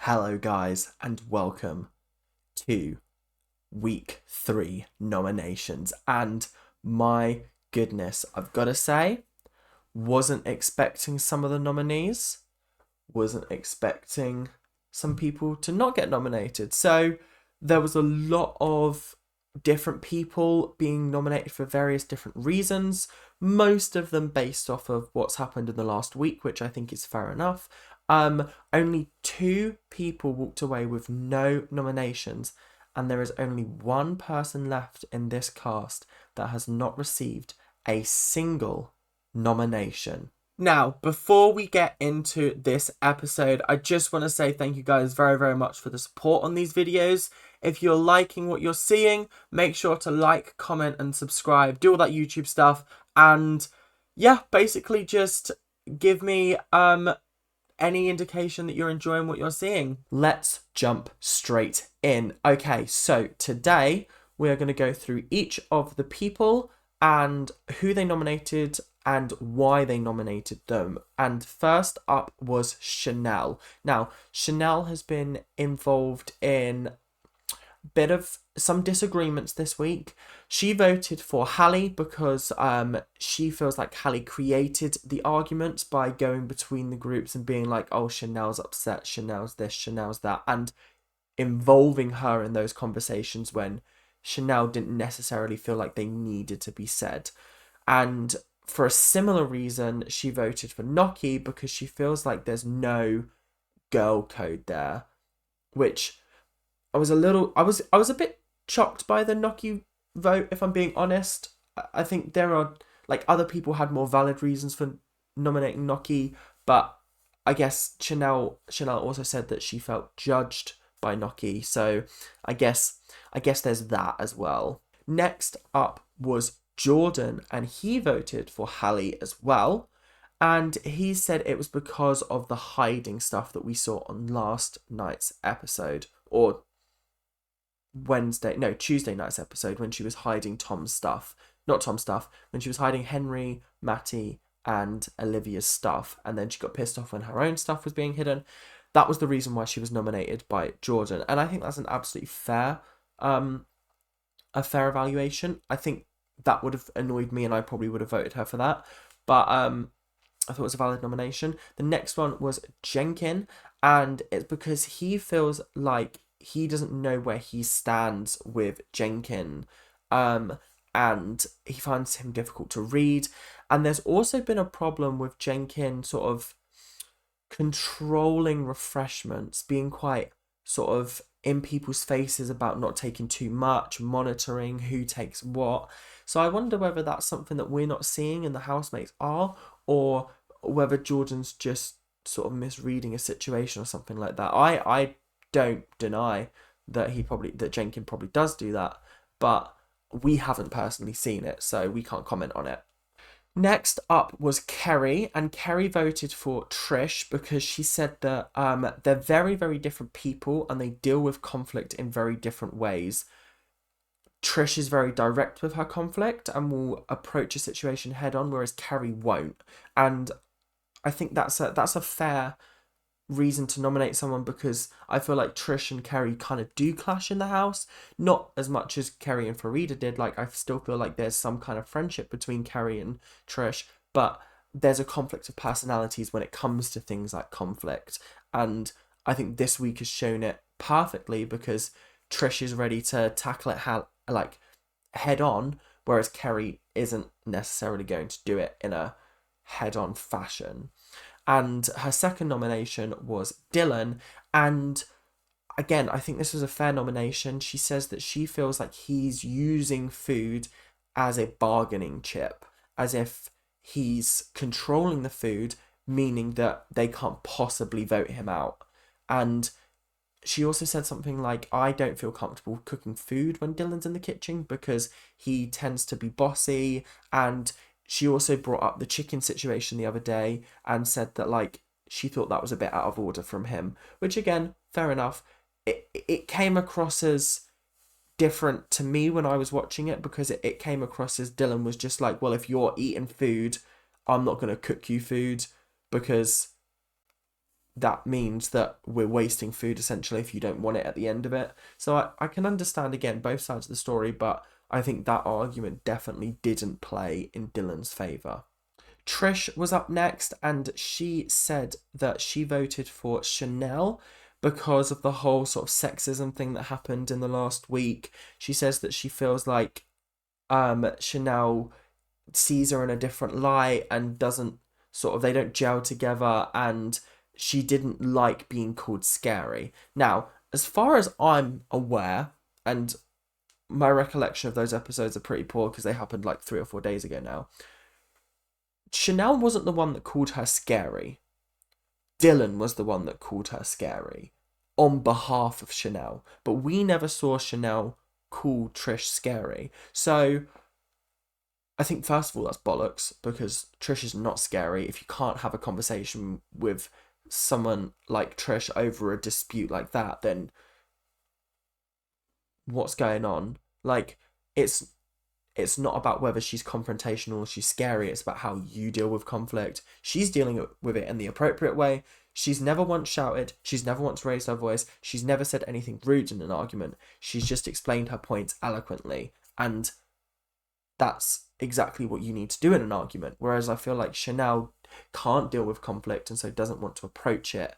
Hello, guys, and welcome to week 3 nominations. And my goodness, I've got to say, wasn't expecting some of the nominees, wasn't expecting some people to not get nominated. So there was a lot of different people being nominated for various different reasons, most of them based off of what's happened in the last week, which I think is fair enough. Only 2 people walked away with no nominations, and there is only one person left in this cast that has not received a single nomination. Now, before we get into this episode, I just want to say thank you guys very, very much for the support on these videos. If you're liking what you're seeing, make sure to like, comment, and subscribe. Do all that YouTube stuff. And yeah, basically just give me any indication that you're enjoying what you're seeing. Let's jump straight in. Okay, so today we are going to go through each of the people and who they nominated and why they nominated them. And first up was Chanel. Now, Chanel has been involved in a bit of some disagreements this week. She voted for Hallie because she feels like Hallie created the argument by going between the groups and being like, oh, Chanel's upset, Chanel's this, Chanel's that, and involving her in those conversations when Chanel didn't necessarily feel like they needed to be said. And for a similar reason, she voted for Noki because she feels like there's no girl code there, which I was a bit shocked by the Noki vote, if I'm being honest. I think there are, like, other people had more valid reasons for nominating Noki, but I guess Chanel also said that she felt judged by Noki, so I guess there's that as well. Next up was Jordan, and he voted for Hallie as well, and he said it was because of the hiding stuff that we saw on last night's episode, or Tuesday night's episode, when she was hiding when she was hiding Henry, Matty, and Olivia's stuff, and then she got pissed off when her own stuff was being hidden. That was the reason why she was nominated by Jordan, and I think that's an absolutely fair evaluation. I think that would have annoyed me, and I probably would have voted her for that, but I thought it was a valid nomination. The next one was Jenkin, and it's because he feels like he doesn't know where he stands with Jenkin, and he finds him difficult to read. And there's also been a problem with Jenkin sort of controlling refreshments, being quite sort of in people's faces about not taking too much, monitoring who takes what. So I wonder whether that's something that we're not seeing and the housemates are, or whether Jordan's just sort of misreading a situation or something like that. I don't deny that Jenkin probably does do that, but we haven't personally seen it, so we can't comment on it. Next up was Kerry, and Kerry voted for Trish because she said that they're very, very different people and they deal with conflict in very different ways. Trish is very direct with her conflict and will approach a situation head on, whereas Kerry won't. And I think that's a fair reason to nominate someone, because I feel like Trish and Kerry kind of do clash in the house, not as much as Kerry and Farida did. Like, I still feel like there's some kind of friendship between Kerry and Trish, but there's a conflict of personalities when it comes to things like conflict, and I think this week has shown it perfectly, because Trish is ready to tackle it head on, whereas Kerry isn't necessarily going to do it in a head on fashion. And her second nomination was Dylan, and again, I think this was a fair nomination. She says that she feels like he's using food as a bargaining chip, as if he's controlling the food, meaning that they can't possibly vote him out. And she also said something like, I don't feel comfortable cooking food when Dylan's in the kitchen because he tends to be bossy. And she also brought up the chicken situation the other day and said that, like, she thought that was a bit out of order from him, which, again, fair enough. It came across as different to me when I was watching it, because it came across as Dylan was just like, well, if you're eating food, I'm not going to cook you food because that means that we're wasting food essentially if you don't want it at the end of it. So I can understand, again, both sides of the story, but I think that argument definitely didn't play in Dylan's favour. Trish was up next, and she said that she voted for Chanel because of the whole sort of sexism thing that happened in the last week. She says that she feels like Chanel sees her in a different light and doesn't sort of, they don't gel together, and she didn't like being called scary. Now, as far as I'm aware, and my recollection of those episodes are pretty poor because they happened like 3 or 4 days ago now, Chanel wasn't the one that called her scary. Dylan was the one that called her scary on behalf of Chanel. But we never saw Chanel call Trish scary. So I think, first of all, that's bollocks, because Trish is not scary. If you can't have a conversation with someone like Trish over a dispute like that, then what's going on? Like, it's not about whether she's confrontational or she's scary. It's about how you deal with conflict. She's dealing with it in the appropriate way. She's never once shouted. She's never once raised her voice. She's never said anything rude in an argument. She's just explained her points eloquently. And that's exactly what you need to do in an argument. Whereas I feel like Chanel can't deal with conflict and so doesn't want to approach it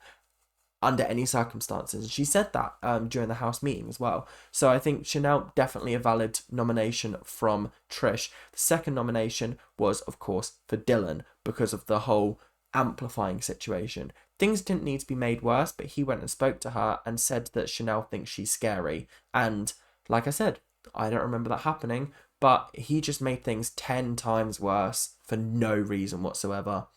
under any circumstances. She said that during the house meeting as well. So I think Chanel, definitely a valid nomination from Trish. The second nomination was, of course, for Dylan because of the whole amplifying situation. Things didn't need to be made worse, but he went and spoke to her and said that Chanel thinks she's scary. And like I said, I don't remember that happening, but he just made things 10 times worse for no reason whatsoever.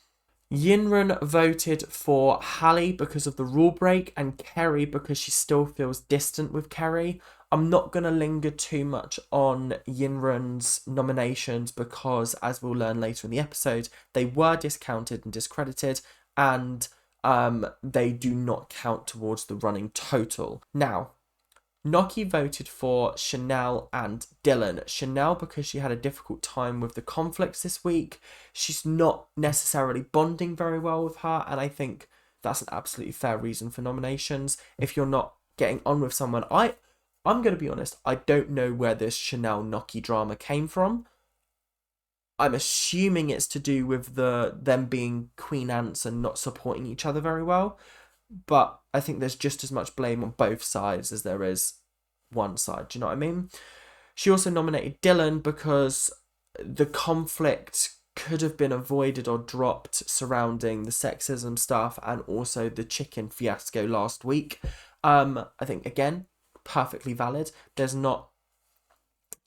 Yinrun voted for Hallie because of the rule break, and Kerry because she still feels distant with Kerry. I'm not going to linger too much on Yinrun's nominations because, as we'll learn later in the episode, they were discounted and discredited, and they do not count towards the running total. Now, Noki voted for Chanel and Dylan. Chanel because she had a difficult time with the conflicts this week. She's not necessarily bonding very well with her, and I think that's an absolutely fair reason for nominations. If you're not getting on with someone, I'm going to be honest, I don't know where this Chanel Noki drama came from. I'm assuming it's to do with them being queen ants and not supporting each other very well. But I think there's just as much blame on both sides as there is one side. Do you know what I mean? She also nominated Dylan because the conflict could have been avoided or dropped surrounding the sexism stuff and also the chicken fiasco last week. I think, again, perfectly valid. There's not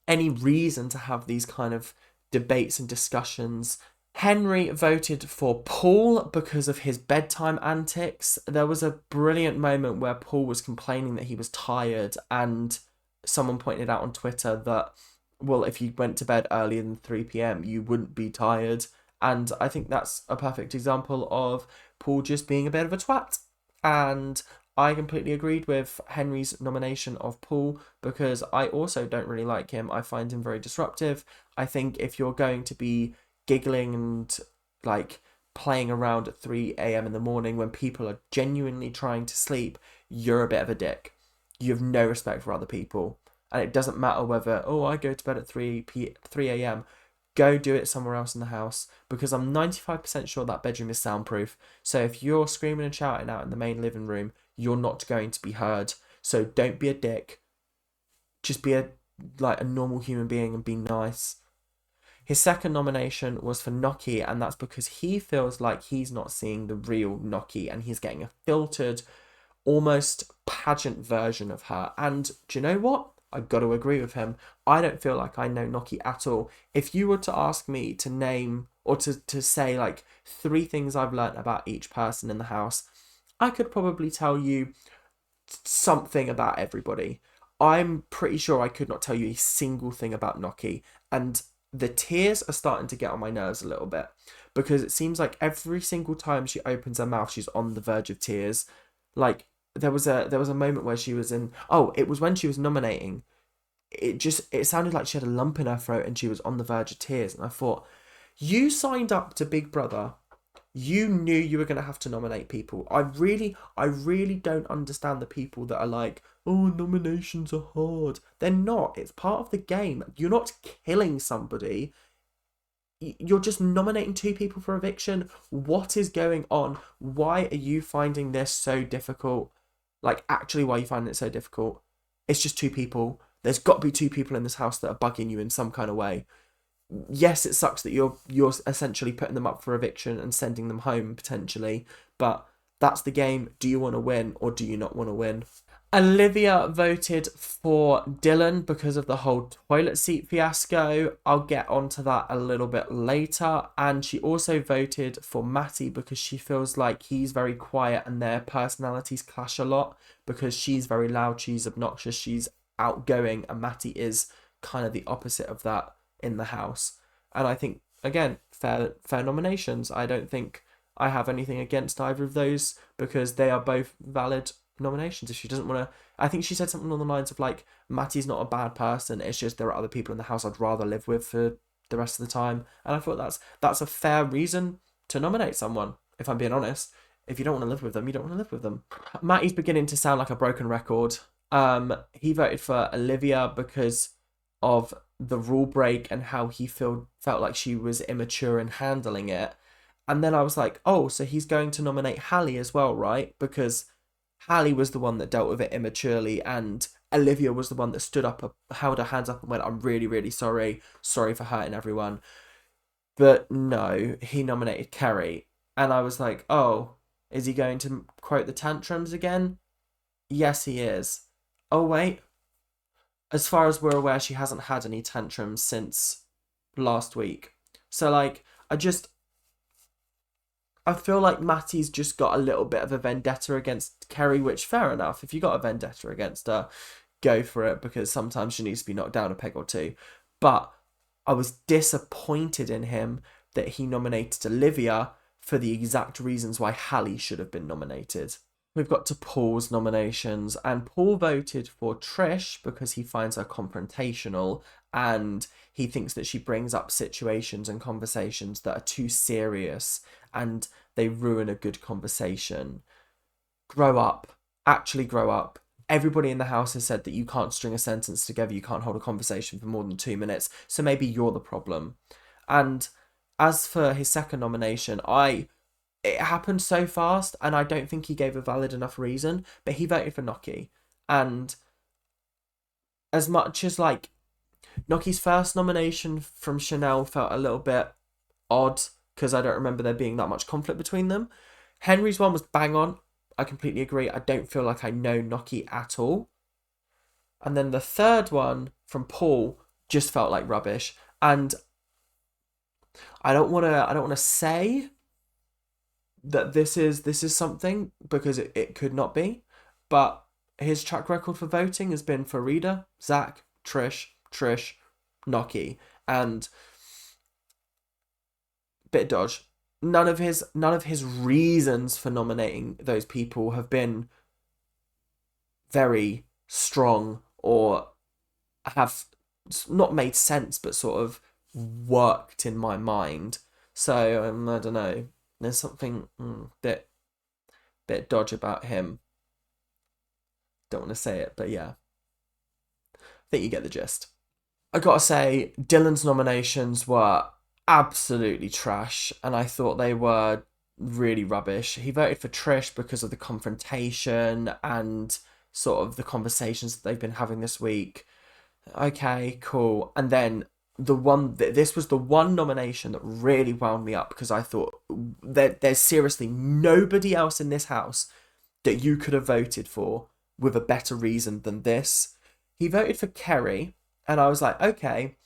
any reason to have these kind of debates and discussions. Henry voted for Paul because of his bedtime antics. There was a brilliant moment where Paul was complaining that he was tired, and someone pointed out on Twitter that, well, if you went to bed earlier than 3 p.m, you wouldn't be tired. And I think that's a perfect example of Paul just being a bit of a twat. And I completely agreed with Henry's nomination of Paul because I also don't really like him. I find him very disruptive. I think if you're going to be giggling and like playing around at 3 a.m. in the morning when people are genuinely trying to sleep, you're a bit of a dick. You have no respect for other people. And it doesn't matter whether, I go to bed at 3 a.m. Go do it somewhere else in the house, because I'm 95% sure that bedroom is soundproof. So if you're screaming and shouting out in the main living room, you're not going to be heard. So don't be a dick. Just be a normal human being and be nice. His second nomination was for Noki, and that's because he feels like he's not seeing the real Noki and he's getting a filtered, almost pageant version of her. And do you know what? I've got to agree with him. I don't feel like I know Noki at all. If you were to ask me to name or to say like 3 things I've learnt about each person in the house, I could probably tell you something about everybody. I'm pretty sure I could not tell you a single thing about Noki, and the tears are starting to get on my nerves a little bit because it seems like every single time she opens her mouth, she's on the verge of tears. Like there was a moment where she was in. Oh, it was when she was nominating. It sounded like she had a lump in her throat and she was on the verge of tears. And I thought, you signed up to Big Brother You knew you were going to have to nominate people. I really don't understand the people that are like, oh, nominations are hard. They're not. It's part of the game. You're not killing somebody. You're just nominating two people for eviction. What is going on? Why are you finding this so difficult? Like, actually, why are you finding it so difficult? It's just two people. There's got to be two people in this house that are bugging you in some kind of way. Yes, it sucks that you're essentially putting them up for eviction and sending them home potentially, but that's the game. Do you want to win or do you not want to win? Olivia voted for Dylan because of the whole toilet seat fiasco. I'll get onto that a little bit later. And she also voted for Matty because she feels like he's very quiet and their personalities clash a lot because she's very loud, she's obnoxious, she's outgoing, and Matty is kind of the opposite of that in the house. And I think, again, fair nominations. I don't think I have anything against either of those because they are both valid nominations. If she doesn't want to, I think she said something on the lines of like, Matty's not a bad person, it's just there are other people in the house I'd rather live with for the rest of the time. And I thought that's a fair reason to nominate someone, if I'm being honest. If you don't want to live with them, you don't want to live with them. Matty's beginning to sound like a broken record. He voted for Olivia because of the rule break and how he felt like she was immature in handling it. And then I was like, oh, so he's going to nominate Hallie as well, right? Because Hallie was the one that dealt with it immaturely, and Olivia was the one that stood up, held her hands up, and went, I'm really, really sorry. Sorry for hurting everyone. But no, he nominated Kerry. And I was like, oh, is he going to quote the tantrums again? Yes, he is. Oh, wait. As far as we're aware, she hasn't had any tantrums since last week. So, like, I feel like Matty's just got a little bit of a vendetta against Kerry, which, fair enough. If you got a vendetta against her, go for it, because sometimes she needs to be knocked down a peg or two. But I was disappointed in him that he nominated Olivia for the exact reasons why Hallie should have been nominated. We've got to Paul's nominations, and Paul voted for Trish because he finds her confrontational and he thinks that she brings up situations and conversations that are too serious and they ruin a good conversation. Grow up. Actually grow up. Everybody in the house has said that you can't string a sentence together, you can't hold a conversation for more than 2 minutes, so maybe you're the problem. And as for his second nomination, it happened so fast, and I don't think he gave a valid enough reason, but he voted for Noki. And as much as, like, Noki's first nomination from Chanel felt a little bit odd, because I don't remember there being that much conflict between them, Henry's one was bang on. I completely agree. I don't feel like I know Noki at all. And then the third one from Paul just felt like rubbish. And I don't want to say that this is something, because it could not be, but his track record for voting has been Farida, Zach, Trish, Noki, and bit dodge. None of his reasons for nominating those people have been very strong or have not made sense, but sort of worked in my mind. So I don't know. There's something bit dodge about him. Don't want to say it, but yeah, I think you get the gist. I gotta say, Dylan's nominations were absolutely trash, and I thought they were really rubbish. He voted for Trish because of the confrontation and sort of the conversations that they've been having this week. Okay, cool. And then this was the one nomination that really wound me up, because I thought there's seriously nobody else in this house that you could have voted for with a better reason than this. He voted for Kerry, and I was like, okay,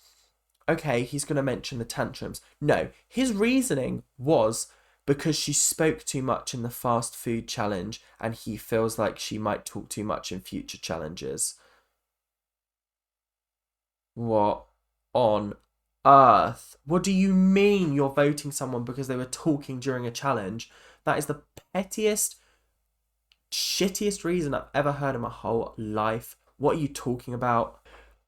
he's going to mention the tantrums. No, his reasoning was because she spoke too much in the fast food challenge, and he feels like she might talk too much in future challenges. What on earth? What do you mean you're voting someone because they were talking during a challenge? That is the pettiest, shittiest reason I've ever heard in my whole life. What are you talking about?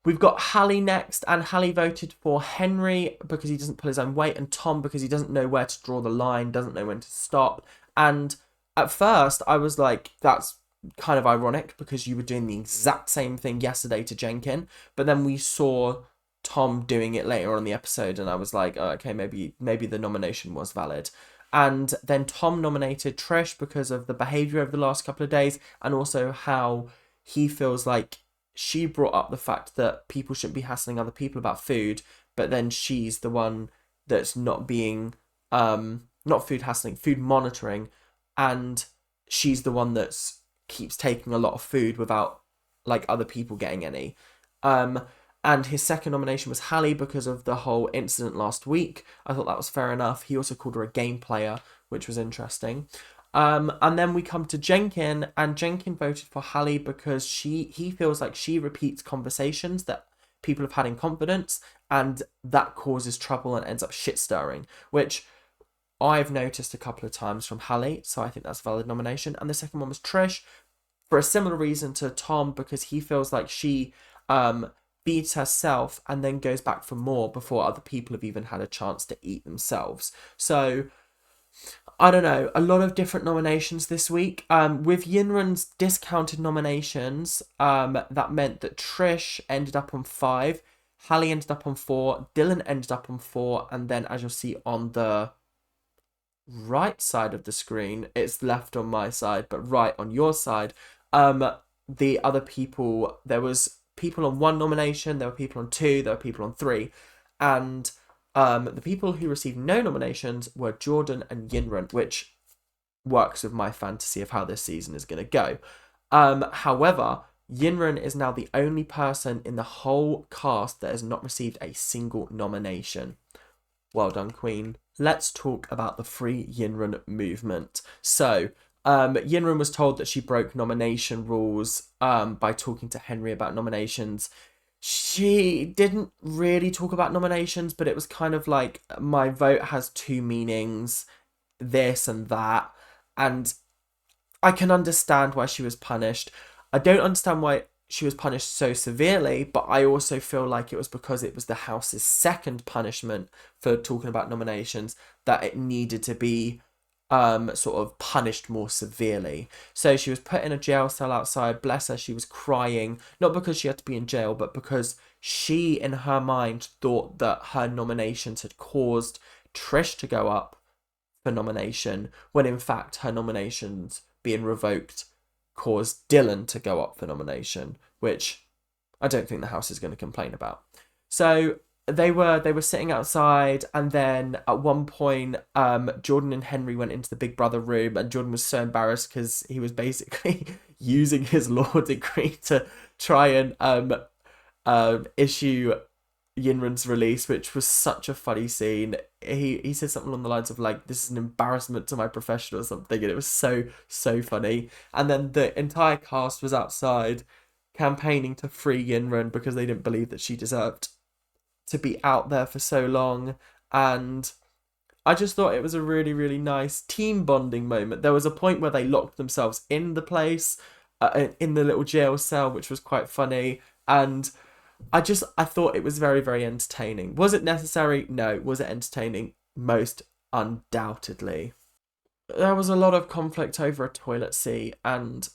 We've got Hallie next, and Hallie voted for Henry because he doesn't pull his own weight, and Tom because he doesn't know where to draw the line, doesn't know when to stop. And at first, I was like, that's kind of ironic because you were doing the exact same thing yesterday to Jenkin, but then we saw Tom doing it later on in the episode, and I was like, oh, okay, maybe the nomination was valid. And then Tom nominated Trish because of the behaviour of the last couple of days, and also how he feels like she brought up the fact that people shouldn't be hassling other people about food, but then she's the one that's not being not food hassling, food monitoring, and she's the one that's keeps taking a lot of food without like other people getting any. And his second nomination was Hallie because of the whole incident last week. I thought that was fair enough. He also called her a game player, which was interesting. And then we come to Jenkin, and Jenkin voted for Hallie because he feels like she repeats conversations that people have had in confidence, and that causes trouble and ends up shit stirring, which I've noticed a couple of times from Hallie, so I think that's a valid nomination. And the second one was Trish for a similar reason to Tom, because he feels like she feeds herself and then goes back for more before other people have even had a chance to eat themselves. So I don't know, a lot of different nominations this week. With Yinran's discounted nominations, that meant that Trish ended up on 5, Hallie ended up on 4, Dylan ended up on 4, and then as you'll see on the right side of the screen, it's left on my side, but right on your side, the other people, there was people on 1 nomination, there were people on 2, there were people on 3, and the people who received no nominations were Jordan and Yinran, which works with my fantasy of how this season is going to go. However, Yinran is now the only person in the whole cast that has not received a single nomination. Well done, Queen. Let's talk about the Free Yinran movement. So, Yinran was told that she broke nomination rules by talking to Henry about nominations. She didn't really talk about nominations, but it was kind of like, my vote has 2 meanings, this and that, and I can understand why she was punished. I don't understand why she was punished so severely, but I also feel like it was because it was the house's second punishment for talking about nominations that it needed to be sort of punished more severely. So she was put in a jail cell outside. Bless her, she was crying, not because she had to be in jail, but because she, in her mind, thought that her nominations had caused Trish to go up for nomination, when in fact her nominations being revoked caused Dylan to go up for nomination, which I don't think the house is going to complain about. So they were sitting outside, and then at one point Jordan and Henry went into the Big Brother room, and Jordan was so embarrassed because he was basically using his law degree to try and issue Yinran's release, which was such a funny scene. He said something along the lines of like, this is an embarrassment to my profession or something, and it was so funny. And then the entire cast was outside campaigning to free Yinran because they didn't believe that she deserved to be out there for so long. And I just thought it was a really nice team bonding moment. There was a point where they locked themselves in the place, in the little jail cell, which was quite funny. And I thought it was very entertaining. Was it necessary? No. Was it entertaining? Most undoubtedly. There was a lot of conflict over a toilet seat, and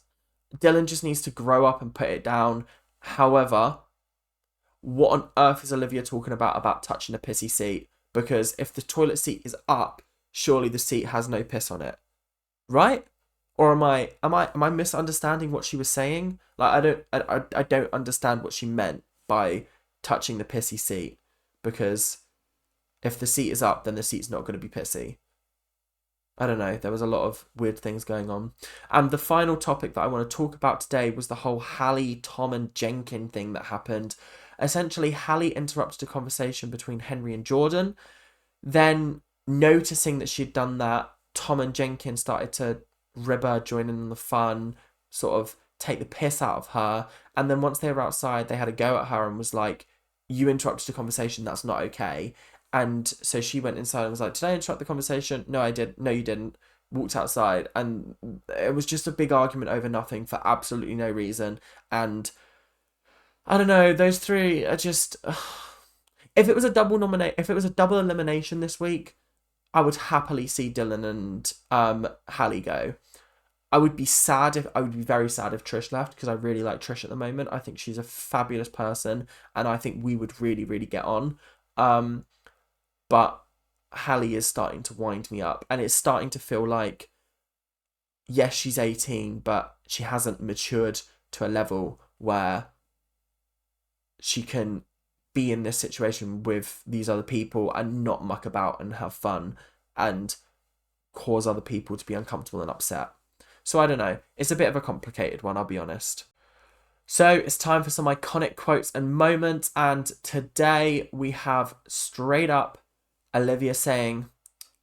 Dylan just needs to grow up and put it down. However, what on earth is Olivia talking about touching a pissy seat? Because if the toilet seat is up, surely the seat has no piss on it, right? Or am I misunderstanding what she was saying? Like, I don't understand what she meant by touching the pissy seat, because if the seat is up, then the seat's not going to be pissy. I don't know, there was a lot of weird things going on. And the final topic that I want to talk about today was the whole Hallie, Tom and Jenkin thing that happened. Essentially, Hallie interrupted a conversation between Henry and Jordan. Then, noticing that she'd done that, Tom and Jenkin started to rib her, join in the fun, sort of take the piss out of her. And then once they were outside, they had a go at her and was like, you interrupted the conversation, that's not okay. And so she went inside and was like, did I interrupt the conversation? No, I did. No, you didn't. Walked outside, and it was just a big argument over nothing for absolutely no reason. And I don't know. Those three are just. If it was a double nominate, if it was a double elimination this week, I would happily see Dylan and Hallie go. I would be very sad if Trish left because I really like Trish at the moment. I think she's a fabulous person and I think we would really, really get on. But Hallie is starting to wind me up and it's starting to feel like, yes, she's 18, but she hasn't matured to a level where she can be in this situation with these other people and not muck about and have fun and cause other people to be uncomfortable and upset. So I don't know. It's a bit of a complicated one, I'll be honest. So it's time for some iconic quotes and moments. And today we have straight up Olivia saying,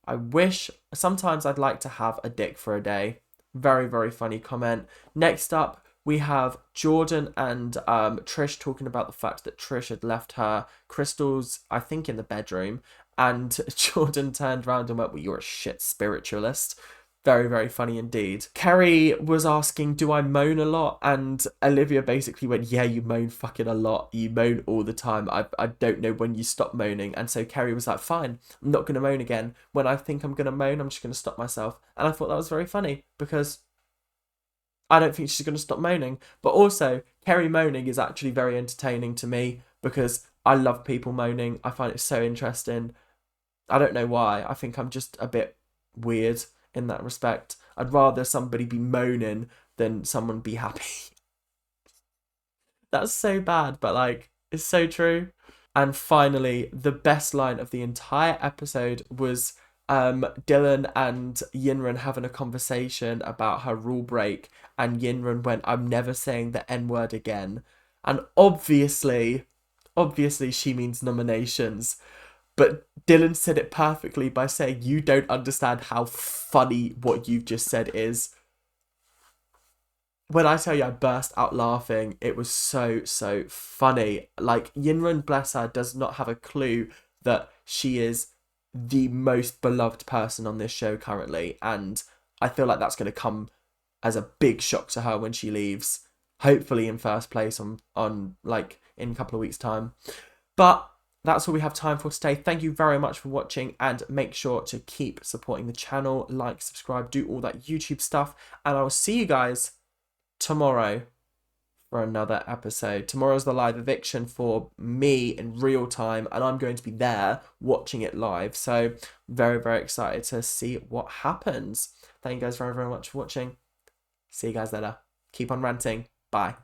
I wish sometimes I'd like to have a dick for a day. Very, very funny comment. Next up, we have Jordan and Trish talking about the fact that Trish had left her crystals, I think, in the bedroom. And Jordan turned around and went, well, you're a shit spiritualist. Very, very funny indeed. Kerry was asking, do I moan a lot? And Olivia basically went, yeah, you moan fucking a lot. You moan all the time. I don't know when you stop moaning. And so Kerry was like, fine, I'm not going to moan again. When I think I'm going to moan, I'm just going to stop myself. And I thought that was very funny because I don't think she's going to stop moaning. But also, Kerry moaning is actually very entertaining to me because I love people moaning. I find it so interesting. I don't know why. I think I'm just a bit weird in that respect. I'd rather somebody be moaning than someone be happy. That's so bad, but like, it's so true. And finally, the best line of the entire episode was Dylan and Yinran having a conversation about her rule break, and Yinran went, I'm never saying the N-word again. And obviously she means nominations. But Dylan said it perfectly by saying, you don't understand how funny what you've just said is. When I tell you I burst out laughing, it was so, so funny. Like, Yinrun, bless her, does not have a clue that she is the most beloved person on this show currently. And I feel like that's going to come as a big shock to her when she leaves. Hopefully in first place on like, in a couple of weeks' time. But that's all we have time for today. Thank you very much for watching and make sure to keep supporting the channel. Like, subscribe, do all that YouTube stuff. And I will see you guys tomorrow for another episode. Tomorrow's the live eviction for me in real time and I'm going to be there watching it live. So very, very excited to see what happens. Thank you guys very, very much for watching. See you guys later. Keep on ranting. Bye.